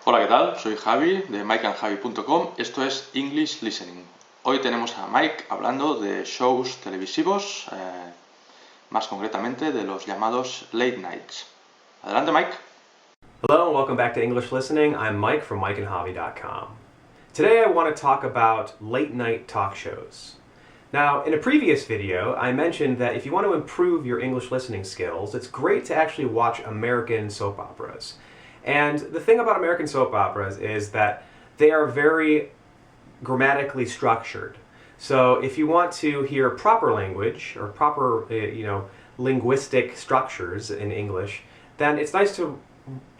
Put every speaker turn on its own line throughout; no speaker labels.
Hola, ¿qué tal? Soy Javi de mikeandjavi.com. Esto es English Listening. Hoy tenemos a Mike hablando de shows televisivos, más concretamente de los llamados late nights. Adelante, Mike.
Hello and welcome back to English Listening. I'm Mike from mikeandjavi.com. Today I want to talk about late night talk shows. Now, in a previous video, I mentioned that if you want to improve your English listening skills, it's great to actually watch American soap operas. And the thing about American soap operas is that they are very grammatically structured. So if you want to hear proper language or proper, linguistic structures in English, then it's nice to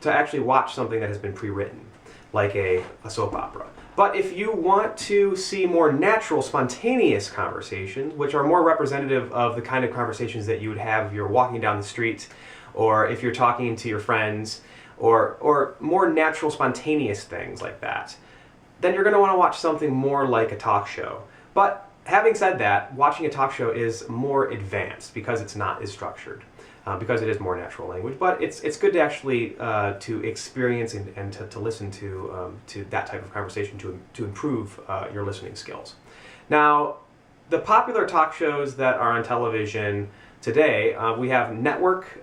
actually watch something that has been pre-written, like a soap opera. But if you want to see more natural, spontaneous conversations, which are more representative of the kind of conversations that you would have if you're walking down the street, or if you're talking to your friends, or more natural, spontaneous things like that, then you're going to want to watch something more like a talk show. But having said that, watching a talk show is more advanced because it's not as structured. Because it is more natural language, but it's good to actually to experience and to listen to that type of conversation to improve your listening skills. Now, the popular talk shows that are on television today, we have network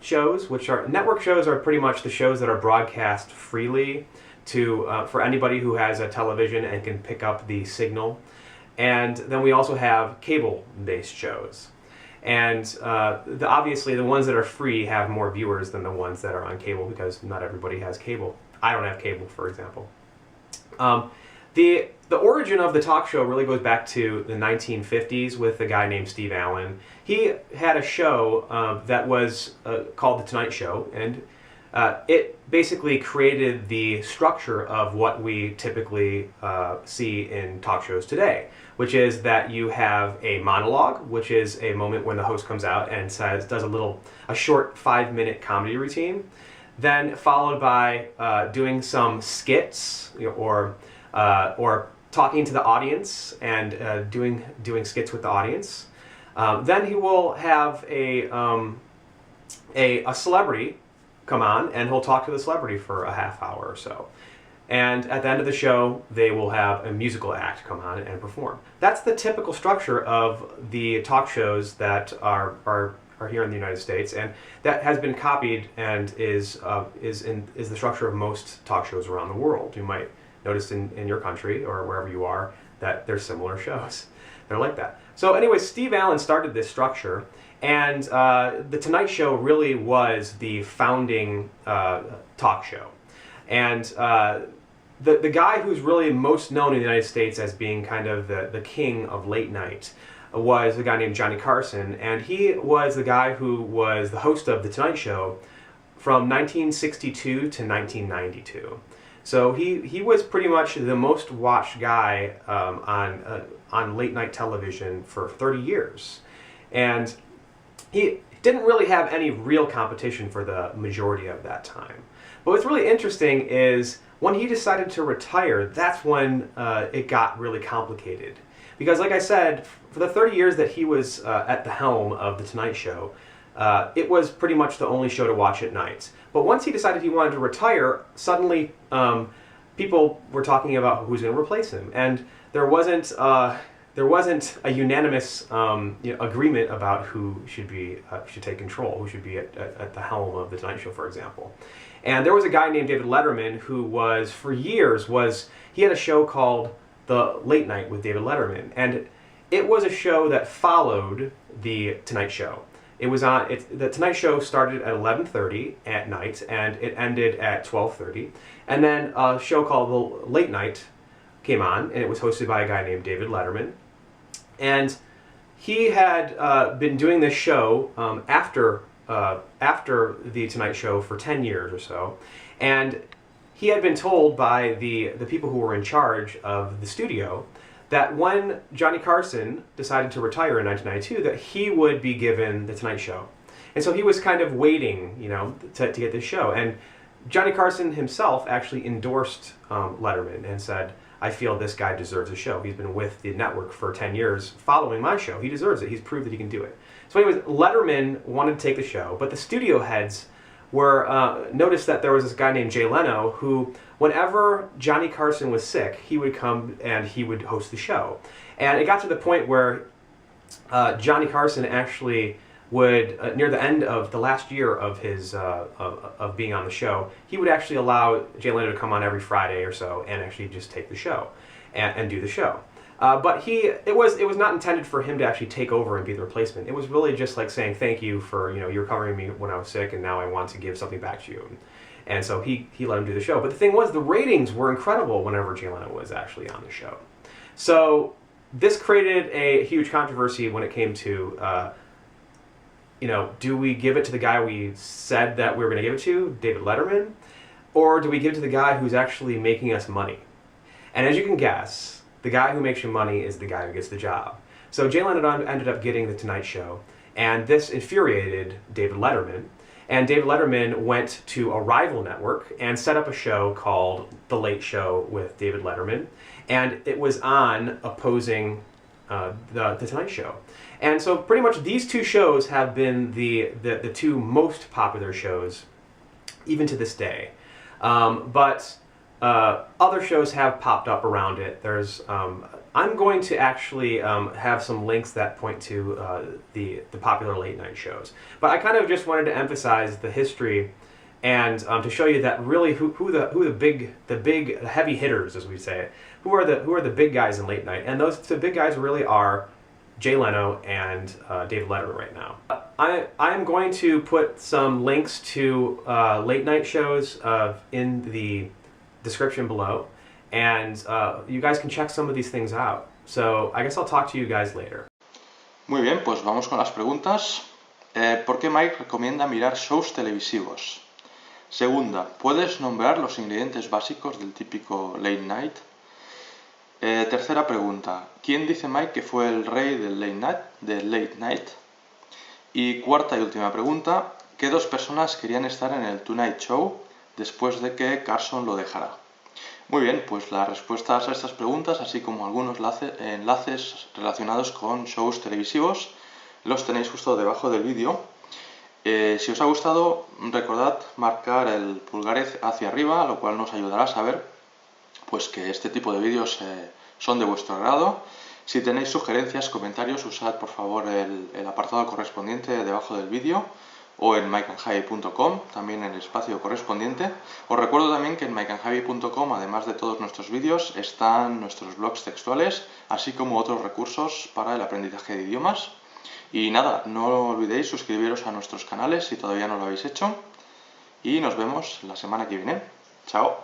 shows, network shows are pretty much the shows that are broadcast freely to for anybody who has a television and can pick up the signal, and then we also have cable-based shows. And obviously the ones that are free have more viewers than the ones that are on cable because not everybody has cable. I don't have cable, for example. The origin of the talk show really goes back to the 1950s with a guy named Steve Allen. He had a show that was called The Tonight Show, and it basically created the structure of what we typically see in talk shows today, which is that you have a monologue, which is a moment when the host comes out and does a short 5-minute comedy routine, then followed by doing some skits, or talking to the audience and doing skits with the audience. Then he will have a celebrity come on, and he'll talk to the celebrity for a half hour or so. And at the end of the show, they will have a musical act come on and perform. That's the typical structure of the talk shows that are here in the United States, and that has been copied and is the structure of most talk shows around the world. You might notice in your country or wherever you are that there's similar shows. They're like that. So anyway, Steve Allen started this structure, and The Tonight Show really was the founding talk show. And the guy who's really most known in the United States as being kind of the king of late night was a guy named Johny Carson, and he was the guy who was the host of The Tonight Show from 1962 to 1992. So he was pretty much the most watched guy on late night television for 30 years. And he didn't really have any real competition for the majority of that time. But what's really interesting is when he decided to retire, that's when it got really complicated. Because like I said, for the 30 years that he was at the helm of The Tonight Show, it was pretty much the only show to watch at night. But once he decided he wanted to retire, suddenly people were talking about who's going to replace him. And there wasn't a unanimous agreement about who should take control, who should be at the helm of The Tonight Show, for example. And there was a guy named David Letterman who for years he had a show called The Late Night with David Letterman, and it was a show that followed The Tonight Show. The Tonight Show started at 11:30 at night, and it ended at 12:30. And then a show called The Late Night came on, and it was hosted by a guy named David Letterman. And he had been doing this show after The Tonight Show for 10 years or so. And he had been told by the people who were in charge of the studio that when Johny Carson decided to retire in 1992, that he would be given The Tonight Show. And so he was kind of waiting, to get this show. And Johny Carson himself actually endorsed Letterman and said, I feel this guy deserves a show. He's been with the network for 10 years following my show. He deserves it. He's proved that he can do it. So anyways, Letterman wanted to take the show, but the studio heads noticed that there was this guy named Jay Leno who, whenever Johny Carson was sick, he would come and he would host the show. And it got to the point where Johny Carson actually would, near the end of the last year of his of being on the show, he would actually allow Jay Leno to come on every Friday or so and actually just take the show and do the show. But it was not intended for him to actually take over and be the replacement. It was really just like saying thank you for, you're covering me when I was sick, and now I want to give something back to you. And so he let him do the show. But the thing was, the ratings were incredible whenever Jay Leno was actually on the show. So this created a huge controversy when it came to, do we give it to the guy we said that we were going to give it to, David Letterman, or do we give it to the guy who's actually making us money? And as you can guess, the guy who makes you money is the guy who gets the job. So Jay Leno ended up getting The Tonight Show, and this infuriated David Letterman. And David Letterman went to a rival network and set up a show called The Late Show with David Letterman, and it was on opposing the Tonight Show. And so pretty much these two shows have been the two most popular shows, even to this day. But other shows have popped up around it. I'm going to actually have some links that point to the popular late night shows. But I kind of just wanted to emphasize the history and to show you that really who the big heavy hitters, as we say it, who are the big guys in late night. And the big guys really are Jay Leno and David Letterman right now. I'm going to put some links to late night shows in the description below, and you guys can check some of these things out. So I guess I'll talk to you guys later.
Muy bien, pues vamos con las preguntas. ¿Por qué Mike recomienda mirar shows televisivos? Segunda, ¿puedes nombrar los ingredientes básicos del típico late night? Tercera pregunta, ¿quién dice Mike que fue el rey del late night? Y cuarta y última pregunta, ¿qué dos personas querían estar en el Tonight Show después de que Carson lo dejara? Muy bien, pues las respuestas a estas preguntas, así como algunos enlaces relacionados con shows televisivos, los tenéis justo debajo del vídeo. Si os ha gustado, recordad marcar el pulgar hacia arriba, lo cual nos ayudará a saber pues que este tipo de vídeos son de vuestro agrado. Si tenéis sugerencias, comentarios, usad por favor el apartado correspondiente debajo del vídeo o en mikeandjavi.com, también en el espacio correspondiente. Os recuerdo también que en mikeandjavi.com, además de todos nuestros vídeos, están nuestros blogs textuales, así como otros recursos para el aprendizaje de idiomas. Y nada, no olvidéis suscribiros a nuestros canales si todavía no lo habéis hecho. Y nos vemos la semana que viene. Chao.